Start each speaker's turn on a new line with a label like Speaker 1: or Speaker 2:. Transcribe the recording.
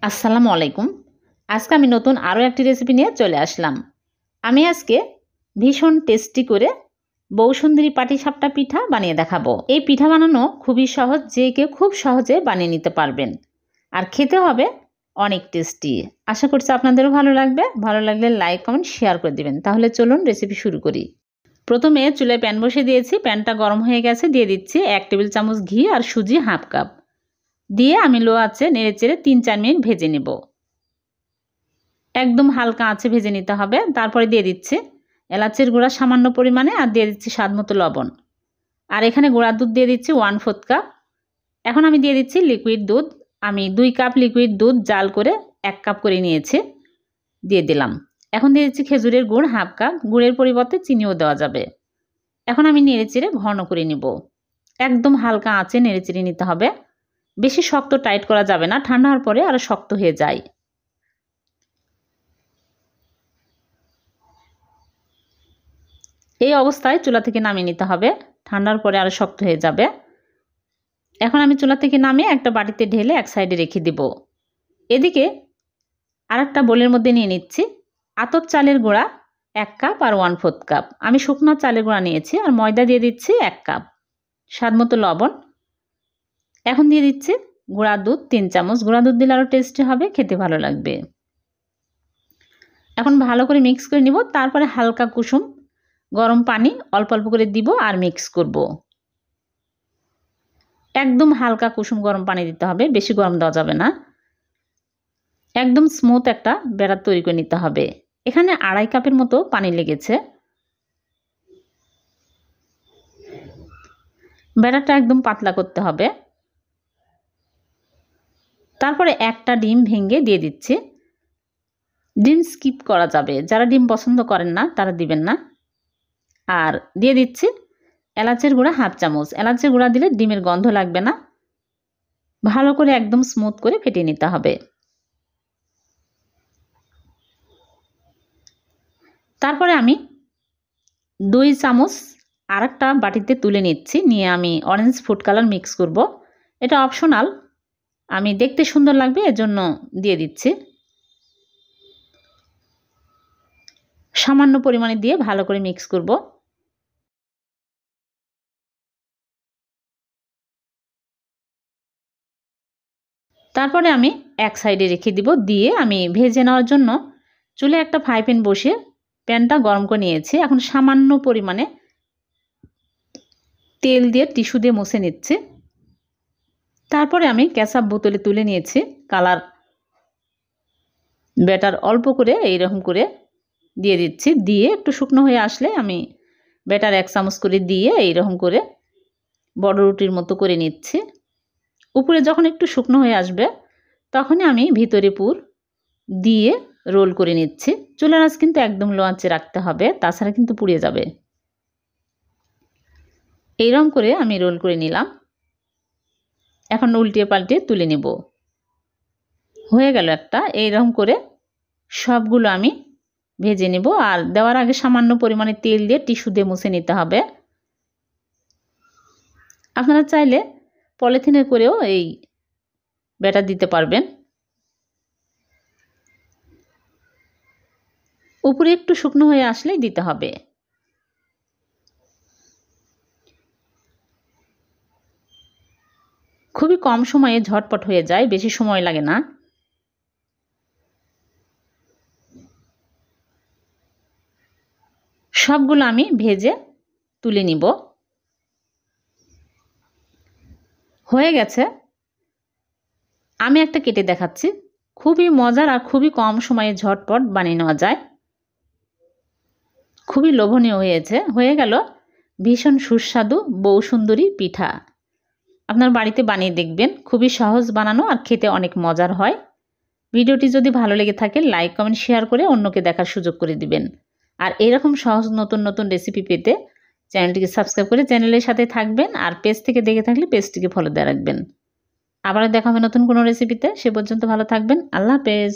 Speaker 1: আসসালামু আলাইকুম। আজকে আমি নতুন আরও একটি রেসিপি নিয়ে চলে আসলাম। আমি আজকে ভীষণ টেস্টি করে বৌসুন্দরী পাটিসাপটা পিঠা বানিয়ে দেখাবো। এই পিঠা বানানো খুবই সহজ, যে কেউ খুব সহজে বানিয়ে নিতে পারবেন, আর খেতে হবে অনেক টেস্টি। আশা করছি আপনাদেরও ভালো লাগবে। ভালো লাগলে লাইক কমেন্ট শেয়ার করে দিবেন। তাহলে চলুন রেসিপি শুরু করি। প্রথমে চুলায় প্যান বসিয়ে দিয়েছি। প্যানটা গরম হয়ে গেছে। দিয়ে দিচ্ছি 1 টেবিল চামচ ঘি আর সুজি হাফ কাপ দিয়ে আমি লো আঁচে নেড়েচেড়ে 3-4 মিনিট ভেজে নেব। একদম হালকা আঁচে ভেজে নিতে হবে। তারপরে দিয়ে দিচ্ছি এলাচের গুঁড়া সামান্য পরিমাণে, আর দিয়ে দিচ্ছি স্বাদমতো লবণ। আর এখানে গুঁড়া দুধ দিয়ে দিচ্ছি 1/4 কাপ। এখন আমি দিয়ে দিচ্ছি লিকুইড দুধ। আমি 2 কাপ লিকুইড দুধ জাল করে 1 কাপ করে নিয়েছি, দিয়ে দিলাম। এখন দিয়ে দিচ্ছি খেজুরের গুড় হাফ কাপ। গুড়ের পরিবর্তে চিনিও দেওয়া যাবে। এখন আমি নেড়েচেড়ে ঘন করে নিব। একদম হালকা আঁচে নেড়েচেড়ে নিতে হবে। বেশি শক্ত টাইট করা যাবে না, ঠান্ডা হওয়ার পরে আরও শক্ত হয়ে যায়। এই অবস্থায় চুলা থেকে নামিয়ে নিতে হবে, ঠান্ডার পরে আরও শক্ত হয়ে যাবে। এখন আমি চুলা থেকে নামিয়ে একটা বাটিতে ঢেলে এক সাইডে রেখে দিব। এদিকে আরেকটা বোলের মধ্যে নিয়ে নিচ্ছি আতপ চালের গুঁড়া 1 কাপ আর 1/4 কাপ। আমি শুকনো চালের গুঁড়া নিয়েছি। আর ময়দা দিয়ে দিচ্ছি 1 কাপ, স্বাদমতো লবণ। এখন দিয়ে দিচ্ছি গুঁড়া দুধ 3 চামচ। গুঁড়া দুধ দিলে আরও টেস্টি হবে, খেতে ভালো লাগবে। এখন ভালো করে মিক্স করে নিব। তারপরে হালকা কুসুম গরম পানি অল্প অল্প করে দিব আর মিক্স করব। একদম হালকা কুসুম গরম পানি দিতে হবে, বেশি গরম দেওয়া যাবে না। একদম স্মুথ একটা ব্যাটার তৈরি করে নিতে হবে। এখানে 2.5 কাপের মতো পানি লেগেছে। ব্যাটারটা একদম পাতলা করতে হবে। তারপরে একটা ডিম ভেঙে দিয়ে দিচ্ছি। ডিম স্কিপ করা যাবে, যারা ডিম পছন্দ করেন না তারা দিবেন না। আর দিয়ে দিচ্ছি এলাচের গুঁড়া হাফ চামচ। এলাচের গুঁড়া দিলে ডিমের গন্ধ লাগবে না। ভালো করে একদম স্মুথ করে ফেটিয়ে নিতে হবে। তারপরে আমি 2 চামচ আরেকটা বাটিতে তুলে নিচ্ছি। নিয়ে আমি অরেঞ্জ ফুড কালার মিক্স করব। এটা অপশনাল, আমি দেখতে সুন্দর লাগবে এজন্য দিয়ে দিচ্ছি। সামান্য পরিমাণে দিয়ে ভালো করে মিক্স করব। তারপরে আমি এক সাইডে রেখে দিব। দিয়ে আমি ভেজে নেওয়ার জন্য চুলে একটা ফ্রাই প্যান বসিয়ে প্যানটা গরম করে নিয়েছি। এখন সামান্য পরিমাণে তেল দিয়ে টিস্যু দিয়ে মুছে নিচ্ছি। তারপরে আমি কেচাপ বোতলে তুলে নিয়েছি। কালার ব্যাটার অল্প করে এইরকম করে দিয়ে দিচ্ছি। দিয়ে একটু শুকনো হয়ে আসলে আমি ব্যাটার 1 চামচ করে দিয়ে এইরকম করে বড় রুটির মতো করে নিচ্ছি। উপরে যখন একটু শুকনো হয়ে আসবে তখনই আমি ভিতরে পুর দিয়ে রোল করে নিচ্ছি। চুলার আঁচ কিন্তু একদম লো আঁচে রাখতে হবে, তাছাড়া কিন্তু পুড়ে যাবে। এইরকম করে আমি রোল করে নিলাম। এখন উল্টিয়ে পাল্টিয়ে তুলে নেব। হয়ে গেল একটা। এইরকম করে সবগুলো আমি ভেজে নেব। আর দেওয়ার আগে সামান্য পরিমাণে তেল দিয়ে টিস্যু দিয়ে মুছে নিতে হবে। আপনারা চাইলে পলিথিনে করেও এই ব্যাটার দিতে পারবেন। উপরে একটু শুকনো হয়ে আসলেই দিতে হবে। খুবই কম সময়ে ঝটপট হয়ে যায়, বেশি সময় লাগে না। সবগুলো আমি ভেজে তুলে নিব। হয়ে গেছে। আমি একটা কেটে দেখাচ্ছি। খুবই মজার আর খুবই কম সময়ে ঝটপট বানিয়ে নেওয়া যায়। খুবই লোভনীয় হয়েছে। হয়ে গেল ভীষণ সুস্বাদু বৌসুন্দরী পিঠা। আপনার বাড়িতে বানিয়ে দেখবেন, খুবই সহজ বানানো আর খেতে অনেক মজার হয়। ভিডিওটি যদি ভালো লেগে থাকে লাইক কমেন্ট শেয়ার করে অন্যকে দেখার সুযোগ করে দিবেন। আর এরকম সহজ নতুন নতুন রেসিপি পেতে চ্যানেলটিকে সাবস্ক্রাইব করে চ্যানেলের সাথে থাকবেন। আর পেজ থেকে দেখে থাকলে পেজটিকে ফলো দিয়ে রাখবেন। আবারও দেখা হবে নতুন কোনো রেসিপিতে। সে পর্যন্ত ভালো থাকবেন। আল্লাহ হাফেজ।